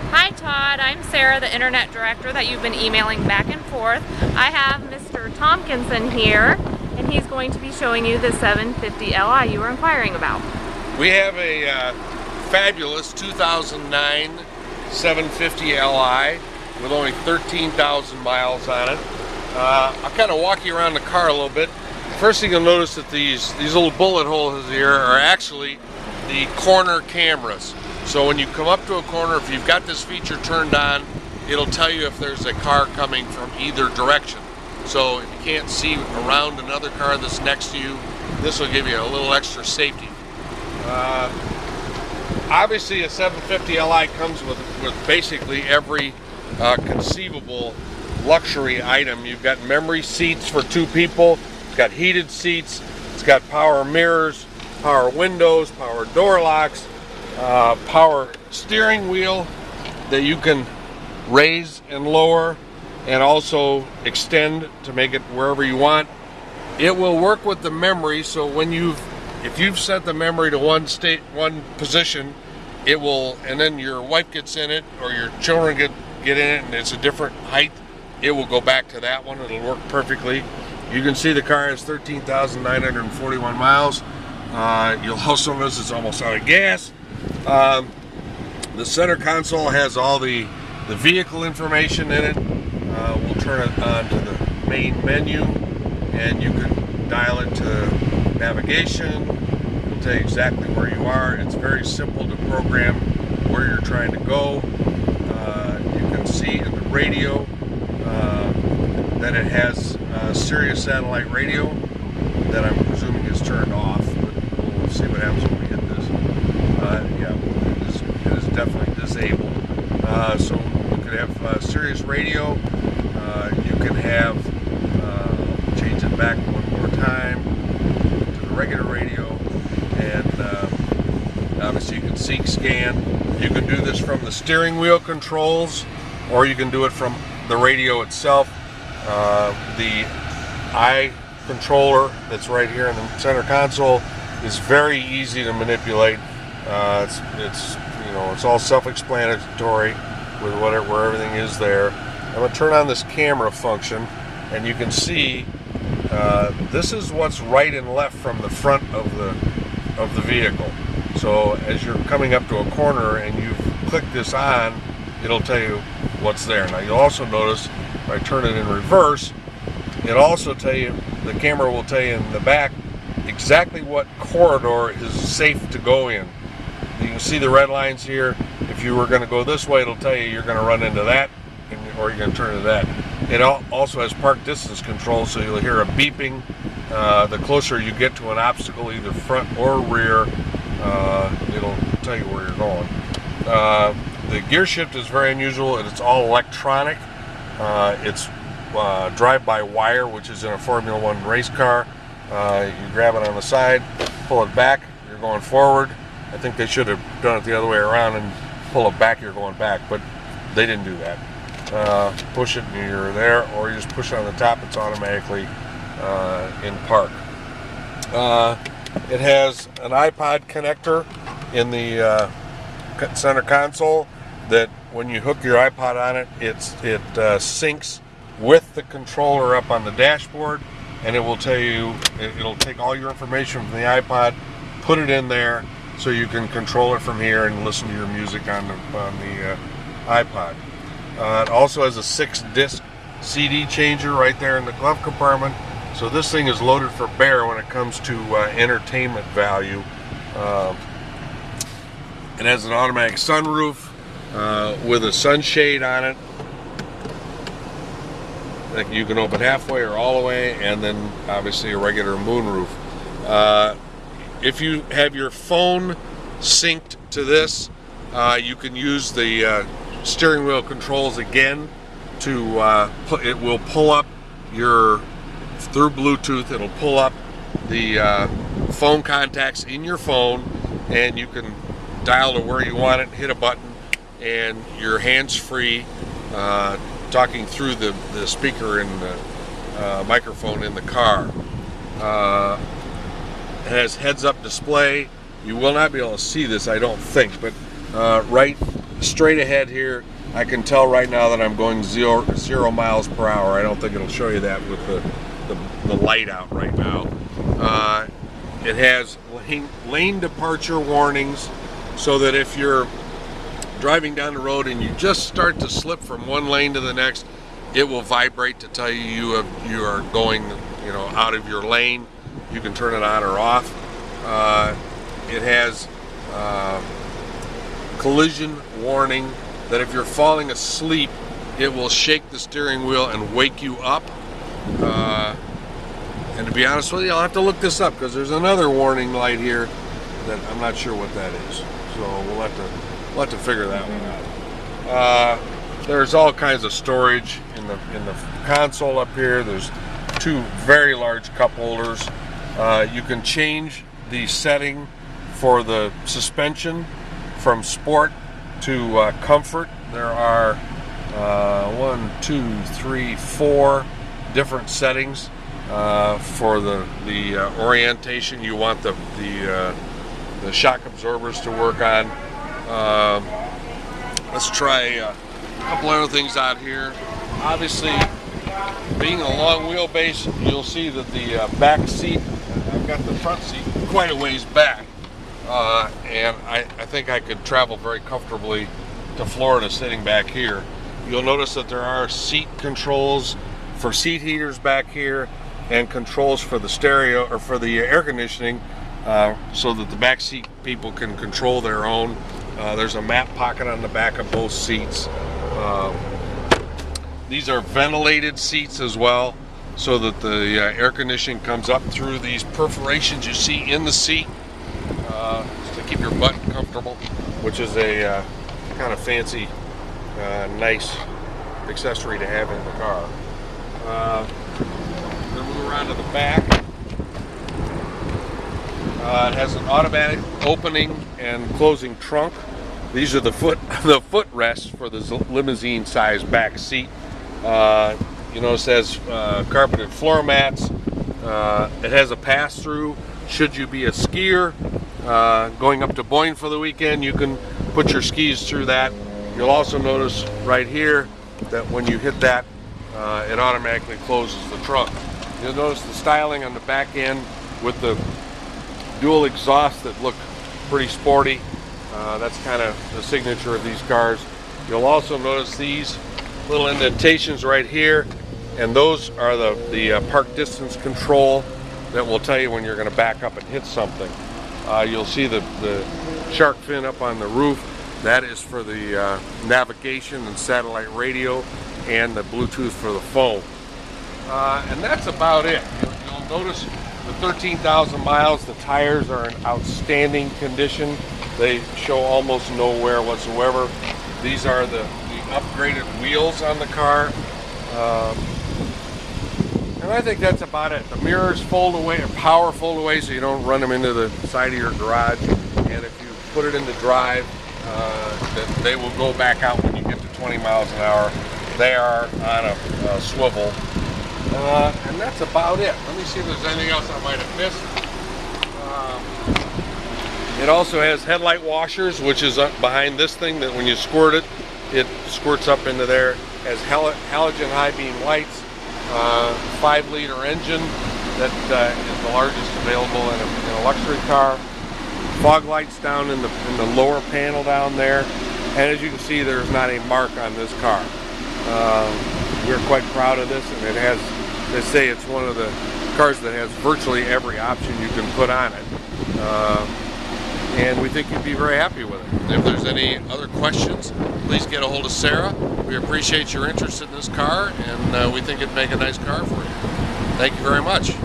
Hi Todd, I'm Sarah, the Internet Director that you've been emailing back and forth. I have Mr. Tompkinson here, and he's going to be showing you the 750 Li you were inquiring about. We have a fabulous 2009 750 Li with only 13,000 miles on it. I'll kind of walk you around the car a little bit. First thing you'll notice that these little bullet holes here are actually the corner cameras. So when you come up to a corner, if you've got this feature turned on, it'll tell you if there's a car coming from either direction. So if you can't see around another car that's next to you, this will give you a little extra safety. Obviously a 750 Li comes with basically every conceivable luxury item. You've got memory seats for 2 people, it's got heated seats, it's got power mirrors, power windows, power door locks, power steering wheel that you can raise and lower and also extend to make it wherever you want. It will work with the memory, so when if you've set the memory to one position, it will, and then your wife gets in it or your children get in it and it's a different height, it will go back to that one. It'll work perfectly. You can see the car has 13,941 miles. You'll also notice it's almost out of gas. The center console has all the vehicle information in it. We'll turn it on to the main menu and you can dial it to navigation. It'll tell you exactly where you are. It's very simple to program where you're trying to go. You can see in the radio that it has Sirius satellite radio that I'm presuming is turned off, but we'll see what happens when we hit this. Yeah, it is definitely disabled. So you could have Sirius radio. You can have change it back one more time to the regular radio, and obviously you can seek scan. You can do this from the steering wheel controls, or you can do it from the radio itself. The eye controller that's right here in the center console is very easy to manipulate. It's all self-explanatory with where everything is there. I'm going to turn on this camera function, and you can see this is what's right and left from the front of the vehicle. So as you're coming up to a corner and you click this on, it'll tell you what's there. Now you'll also notice if I turn it in reverse, it'll also tell you, the camera will tell you in the back exactly what corridor is safe to go in. You can see the red lines here. If you were going to go this way, it'll tell you you're going to run into that, or you're going to turn to that. It also has park distance control, so you'll hear a beeping. The closer you get to an obstacle, either front or rear, it'll tell you where you're going. The gear shift is very unusual, and it's all electronic. It's drive-by-wire, which is in a Formula One race car. You grab it on the side, pull it back, you're going forward. I think they should have done it the other way around and pull it back, you're going back, but they didn't do that. Push it and you're there, or you just push it on the top, it's automatically in park. It has an iPod connector in the center console that when you hook your iPod on it, it syncs with the controller up on the dashboard, and it will tell you, it'll take all your information from the iPod, put it in there, so you can control it from here and listen to your music on the iPod. It also has a 6-disc CD changer right there in the glove compartment. So this thing is loaded for bear when it comes to entertainment value. It has an automatic sunroof with a sunshade on it that you can open halfway or all the way, and then obviously a regular moonroof. If you have your phone synced to this, you can use the steering wheel controls again to it will pull up through Bluetooth, it'll pull up the phone contacts in your phone, and you can dial to where you want it, hit a button, and you're hands-free talking through the speaker and the microphone in the car. It has heads-up display. You will not be able to see this, I don't think, but right straight ahead here, I can tell right now that I'm going 0 miles per hour. I don't think it'll show you that with the light out right now. It has lane departure warnings, so that if you're driving down the road and you just start to slip from one lane to the next, it will vibrate to tell you you are going, out of your lane. You can turn it on or off. It has collision warning, that if you're falling asleep, it will shake the steering wheel and wake you up. And to be honest with you, I'll have to look this up, because there's another warning light here that I'm not sure what that is. So we'll have to figure that one out. There's all kinds of storage in the console up here. There's 2 very large cup holders. You can change the setting for the suspension from sport to comfort. There are 1, 2, 3, 4 different settings for the orientation you want the shock absorbers to work on. Let's try a couple other things out here. Obviously, being a long wheelbase, you'll see that the back seat, I've got the front seat quite a ways back, and I think I could travel very comfortably to Florida sitting back here. You'll notice that there are seat controls for seat heaters back here, and controls for the stereo, or for the air conditioning, so that the back seat people can control their own. There's a map pocket on the back of both seats. These are ventilated seats as well, so that the air conditioning comes up through these perforations you see in the seat, to keep your butt comfortable, which is a kind of fancy, nice accessory to have in the car. We'll move around to the back. It has an automatic opening and closing trunk. These are the footrests for the limousine size back seat. You notice it has carpeted floor mats. It has a pass-through. Should you be a skier going up to Boyne for the weekend, you can put your skis through that. You'll also notice right here that when you hit that, it automatically closes the trunk. You'll notice the styling on the back end with the dual exhausts that look pretty sporty. That's kind of the signature of these cars. You'll also notice these little indentations right here, and those are the park distance control that will tell you when you're going to back up and hit something. You'll see the shark fin up on the roof. That is for the navigation and satellite radio, and the Bluetooth for the phone. And that's about it. You'll notice the 13,000 miles, the tires are in outstanding condition. They show almost no wear whatsoever. These are the upgraded wheels on the car. And I think that's about it. The mirrors fold away, or power fold away, so you don't run them into the side of your garage. And if you put it into drive, they will go back out when you get to 20 miles an hour. They are on a swivel. And that's about it. Let me see if there's anything else I might have missed. It also has headlight washers, which is up behind this thing, that when you squirt it, it squirts up into there. It has halogen high beam lights, 5-liter engine that is the largest available in a luxury car. Fog lights down in the lower panel down there. And as you can see, there's not a mark on this car. We're quite proud of this, and it has, they say it's one of the cars that has virtually every option you can put on it. And we think you'd be very happy with it. If there's any other questions, please get a hold of Sarah. We appreciate your interest in this car, and we think it'd make a nice car for you. Thank you very much.